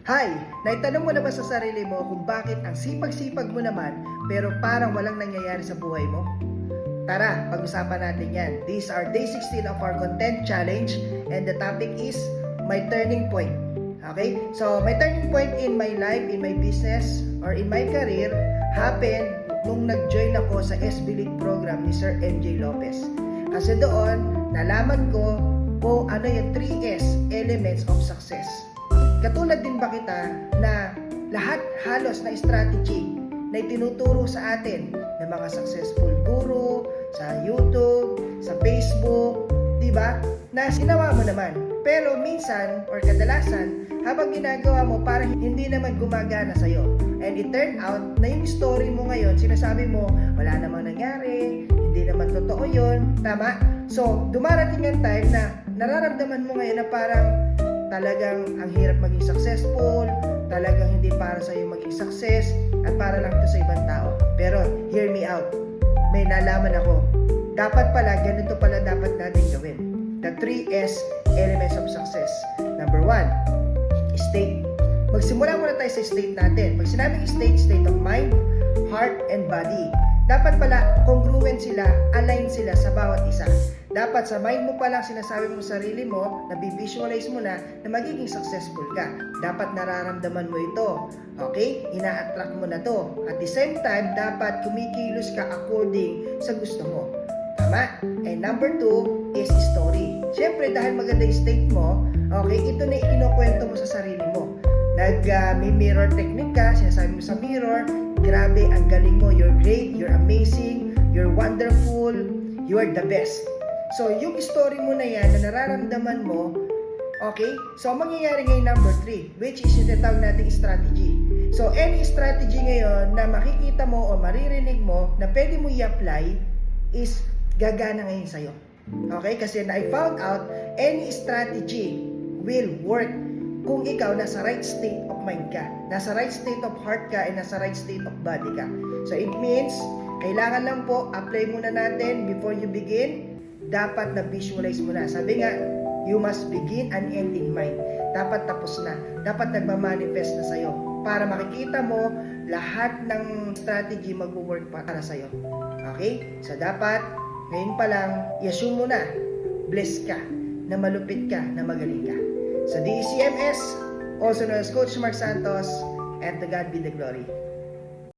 Hi! Naitanong mo na ba sa sarili mo kung bakit ang sipag-sipag mo naman pero parang walang nangyayari sa buhay mo? Tara, pag-usapan natin yan. These are day 16 of our content challenge and the topic is my turning point. Okay? So, my turning point in my life, in my business, or in my career happened nung nag-join ako sa SB League program ni Sir MJ Lopez. Kasi doon, nalaman ko kung ano yung 3S, elements of success. Katulad din ba kita na lahat halos na strategy na itinuturo sa atin ng mga successful guru, sa YouTube, sa Facebook, di ba? Na ginawa mo naman. Pero minsan or kadalasan, habang ginagawa mo parang hindi naman gumagana sa'yo. And it turned out na yung story mo ngayon, sinasabi mo, wala namang nangyari, hindi naman totoo yun, tama? So, dumarating ang time na nararamdaman mo ngayon na parang talagang ang hirap maging successful, talagang hindi para sa'yo maging success, at para lang ito sa ibang tao. Pero, hear me out. May nalaman ako. Dapat pala, ganito pala dapat natin gawin. The 3S elements of success. Number 1, state. Magsimula muna tayo sa state natin. Pag sinabing state of mind, heart, and body. Dapat pala, congruent sila, align sila sa bawat isa. Dapat sa mind mo pa lang sinasabi mo sa sarili mo, nabivisualize mo na magiging successful ka. Dapat nararamdaman mo ito. Okay? Ina-attract mo na to. At the same time, dapat kumikilos ka according sa gusto mo. Tama? And number 2 is story. Siyempre, dahil maganda yung state mo, okay, ito na ikinukwento mo sa sarili mo. May mirror technique ka, sinasabi mo sa mirror, grabe, ang galing mo, you're great, you're amazing, you're wonderful, you are the best. So, yung story mo na yan na nararamdaman mo, okay? So, mangyayari ngayon number 3, which is yung tinatawag nating strategy. So, any strategy ngayon na makikita mo o maririnig mo na pwede mo i-apply is gagana ngayon sa'yo. Okay? Kasi na I found out, any strategy will work kung ikaw nasa right state of mind ka, nasa right state of heart ka, and nasa right state of body ka. So, it means, kailangan lang po, apply muna natin before you begin. Dapat na-visualize mo na. Sabi nga, you must begin and end in mind. Dapat tapos na. Dapat nagmamanifest na sa'yo. Para makikita mo, lahat ng strategy mag-work para sa'yo. Okay? So, dapat, ngayon pa lang, i-assume mo na, blessed ka, na malupit ka, na magaling ka. So, DCMS, also known as Coach Mark Santos, and to God be the glory.